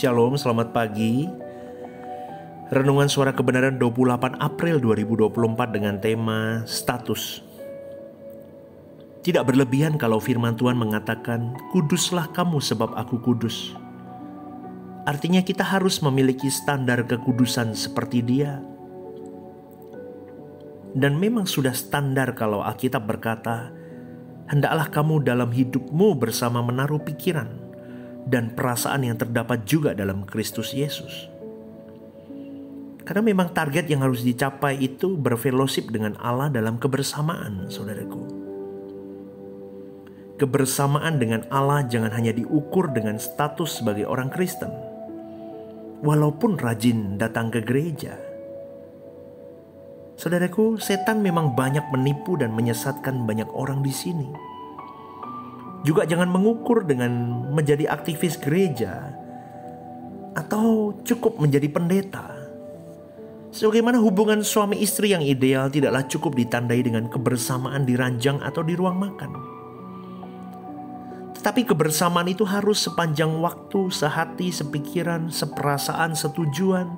Shalom, selamat pagi. Renungan Suara Kebenaran 28 April 2024 dengan tema status. Tidak berlebihan kalau firman Tuhan mengatakan, "Kuduslah kamu sebab aku kudus." Artinya kita harus memiliki standar kekudusan seperti Dia. Dan memang sudah standar kalau Alkitab berkata, "Hendaklah kamu dalam hidupmu bersama menaruh pikiran dan perasaan yang terdapat juga dalam Kristus Yesus." Karena memang target yang harus dicapai itu berfellowship dengan Allah dalam kebersamaan, saudaraku. Kebersamaan dengan Allah jangan hanya diukur dengan status sebagai orang Kristen, walaupun rajin datang ke gereja. Saudaraku, setan memang banyak menipu dan menyesatkan banyak orang di sini. Juga jangan mengukur dengan menjadi aktivis gereja atau cukup menjadi pendeta. Sebagaimana hubungan suami istri yang ideal tidaklah cukup ditandai dengan kebersamaan di ranjang atau di ruang makan. Tetapi kebersamaan itu harus sepanjang waktu, sehati, sepikiran, seperasaan, setujuan.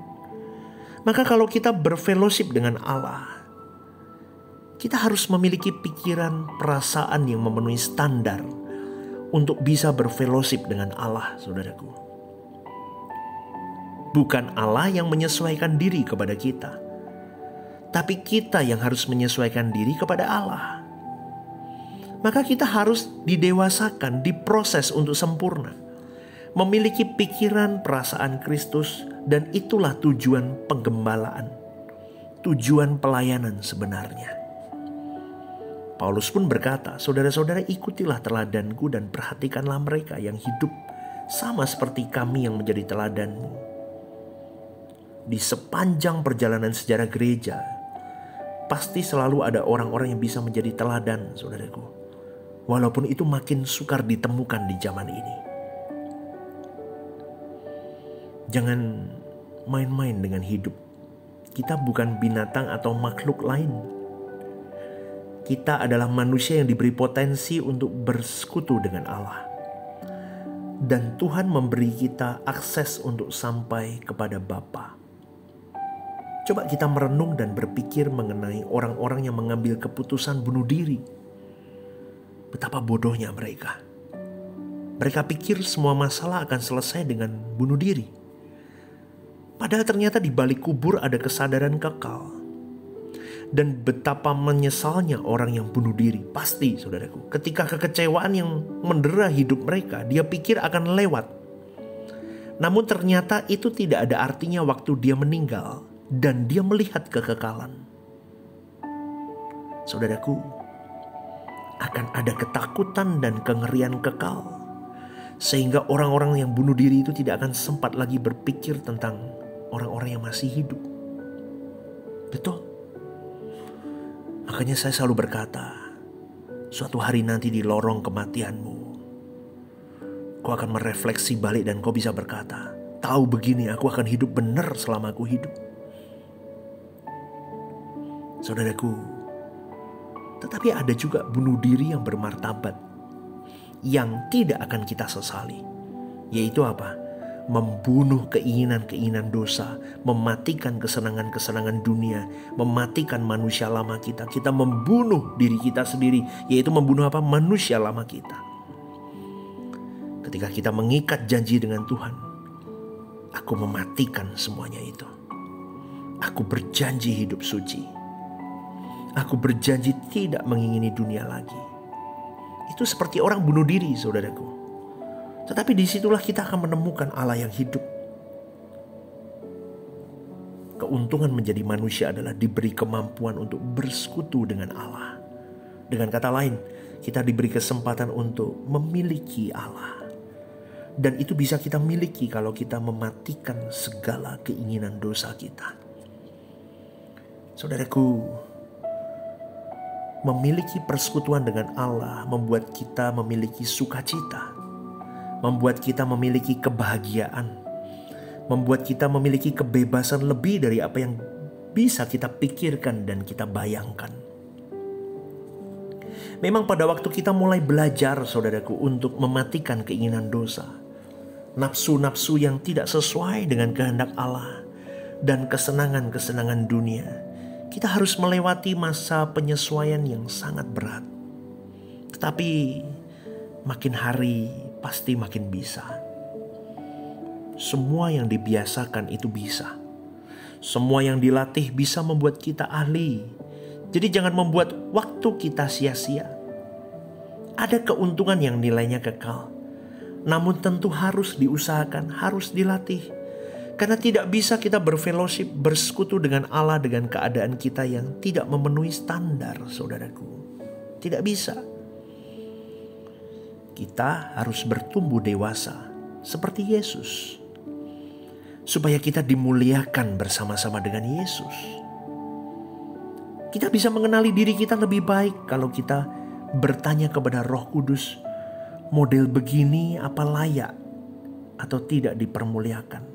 Maka kalau kita berfellowship dengan Allah, kita harus memiliki pikiran, perasaan yang memenuhi standar untuk bisa berfellowship dengan Allah, saudaraku. Bukan Allah yang menyesuaikan diri kepada kita, tapi kita yang harus menyesuaikan diri kepada Allah. Maka kita harus didewasakan, diproses untuk sempurna, memiliki pikiran, perasaan Kristus, dan itulah tujuan penggembalaan, tujuan pelayanan sebenarnya. Paulus pun berkata, "Saudara-saudara, ikutilah teladanku dan perhatikanlah mereka yang hidup sama seperti kami yang menjadi teladanmu." Di sepanjang perjalanan sejarah gereja, pasti selalu ada orang-orang yang bisa menjadi teladan, saudaraku. Walaupun itu makin sukar ditemukan di zaman ini. Jangan main-main dengan hidup. Kita bukan binatang atau makhluk lain. Kita adalah manusia yang diberi potensi untuk bersekutu dengan Allah. Dan Tuhan memberi kita akses untuk sampai kepada Bapa. Coba kita merenung dan berpikir mengenai orang-orang yang mengambil keputusan bunuh diri. Betapa bodohnya mereka. Mereka pikir semua masalah akan selesai dengan bunuh diri. Padahal ternyata di balik kubur ada kesadaran kekal. Dan betapa menyesalnya orang yang bunuh diri. Pasti, saudaraku, ketika kekecewaan yang mendera hidup mereka, dia pikir akan lewat. Namun ternyata itu tidak ada artinya waktu dia meninggal dan dia melihat kekekalan. Saudaraku, akan ada ketakutan dan kengerian kekal, sehingga orang-orang yang bunuh diri itu tidak akan sempat lagi berpikir tentang orang-orang yang masih hidup. Betul. Makanya saya selalu berkata, suatu hari nanti di lorong kematianmu, kau akan merefleksi balik dan kau bisa berkata, "Tahu begini, aku akan hidup benar selama aku hidup." Saudaraku, tetapi ada juga bunuh diri yang bermartabat, yang tidak akan kita sesali. Yaitu apa? Membunuh keinginan-keinginan dosa, mematikan kesenangan-kesenangan dunia, mematikan manusia lama kita. Kita membunuh diri kita sendiri, yaitu membunuh apa? Manusia lama kita. Ketika kita mengikat janji dengan Tuhan, aku mematikan semuanya itu. Aku berjanji hidup suci. Aku berjanji tidak mengingini dunia lagi. Itu seperti orang bunuh diri, saudaraku. Tetapi disitulah kita akan menemukan Allah yang hidup. Keuntungan menjadi manusia adalah diberi kemampuan untuk bersekutu dengan Allah. Dengan kata lain, kita diberi kesempatan untuk memiliki Allah. Dan itu bisa kita miliki kalau kita mematikan segala keinginan dosa kita. Saudaraku, memiliki persekutuan dengan Allah membuat kita memiliki sukacita, membuat kita memiliki kebahagiaan, membuat kita memiliki kebebasan lebih dari apa yang bisa kita pikirkan dan kita bayangkan. Memang pada waktu kita mulai belajar, saudaraku, untuk mematikan keinginan dosa, nafsu-nafsu yang tidak sesuai dengan kehendak Allah, dan kesenangan-kesenangan dunia. Kita harus melewati masa penyesuaian yang sangat berat. Tetapi makin hari pasti makin bisa. Semua yang dibiasakan itu bisa. Semua yang dilatih bisa membuat kita ahli. Jadi jangan membuat waktu kita sia-sia. Ada keuntungan yang nilainya kekal. Namun tentu harus diusahakan, harus dilatih. Karena tidak bisa kita berfellowship, bersekutu dengan Allah dengan keadaan kita yang tidak memenuhi standar, saudaraku. Tidak bisa. Kita harus bertumbuh dewasa seperti Yesus, supaya kita dimuliakan bersama-sama dengan Yesus. Kita bisa mengenali diri kita lebih baik kalau kita bertanya kepada Roh Kudus, model begini apa layak atau tidak dipermuliakan.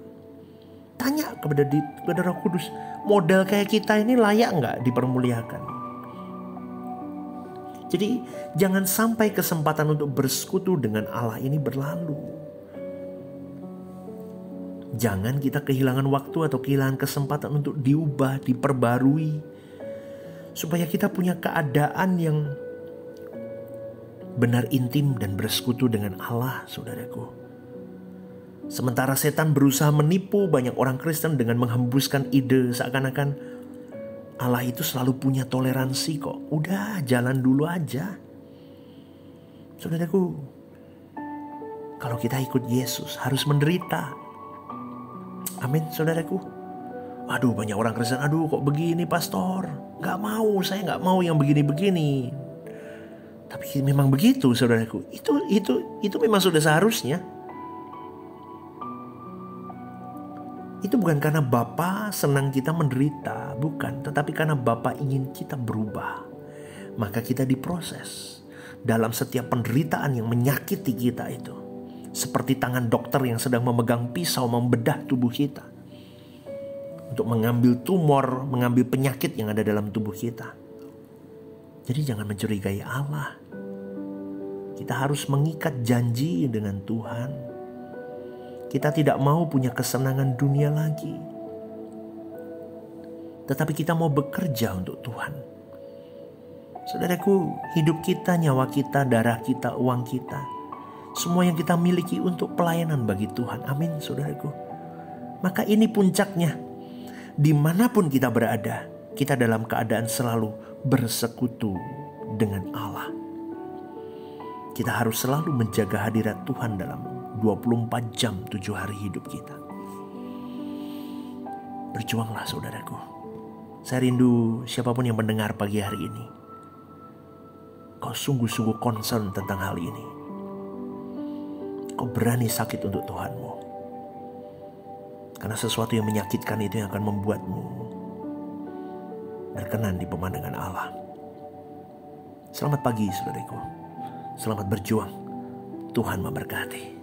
Tanya kepada Roh Kudus, model kayak kita ini layak nggak dipermuliakan? Jadi jangan sampai kesempatan untuk bersekutu dengan Allah ini berlalu. Jangan kita kehilangan waktu atau kehilangan kesempatan untuk diubah, diperbarui, supaya kita punya keadaan yang benar intim dan bersekutu dengan Allah, saudaraku. Sementara setan berusaha menipu banyak orang Kristen dengan menghembuskan ide seakan-akan Allah itu selalu punya toleransi kok. Udah, jalan dulu aja. Saudaraku, kalau kita ikut Yesus harus menderita. Amin, saudaraku. Aduh, banyak orang Kristen, aduh kok begini pastor. Gak mau, saya gak mau yang begini-begini. Tapi memang begitu, saudaraku. Itu memang sudah seharusnya. Itu bukan karena Bapa senang kita menderita, bukan. Tetapi karena Bapa ingin kita berubah. Maka kita diproses dalam setiap penderitaan yang menyakiti kita itu. Seperti tangan dokter yang sedang memegang pisau membedah tubuh kita. Untuk mengambil tumor, mengambil penyakit yang ada dalam tubuh kita. Jadi jangan mencurigai Allah. Kita harus mengikat janji dengan Tuhan. Kita tidak mau punya kesenangan dunia lagi. Tetapi kita mau bekerja untuk Tuhan. Saudaraku, hidup kita, nyawa kita, darah kita, uang kita, semua yang kita miliki untuk pelayanan bagi Tuhan. Amin, saudaraku. Maka ini puncaknya. Dimanapun kita berada, kita dalam keadaan selalu bersekutu dengan Allah. Kita harus selalu menjaga hadirat Tuhan dalam 24 jam 7 hari hidup kita. Berjuanglah, saudaraku. Saya rindu siapapun yang mendengar pagi hari ini, kau sungguh-sungguh concern tentang hal ini. Kau berani sakit untuk Tuhanmu. Karena sesuatu yang menyakitkan itu yang akan membuatmu berkenan di pemandangan Allah. Selamat pagi, saudaraku. Selamat berjuang. Tuhan memberkati.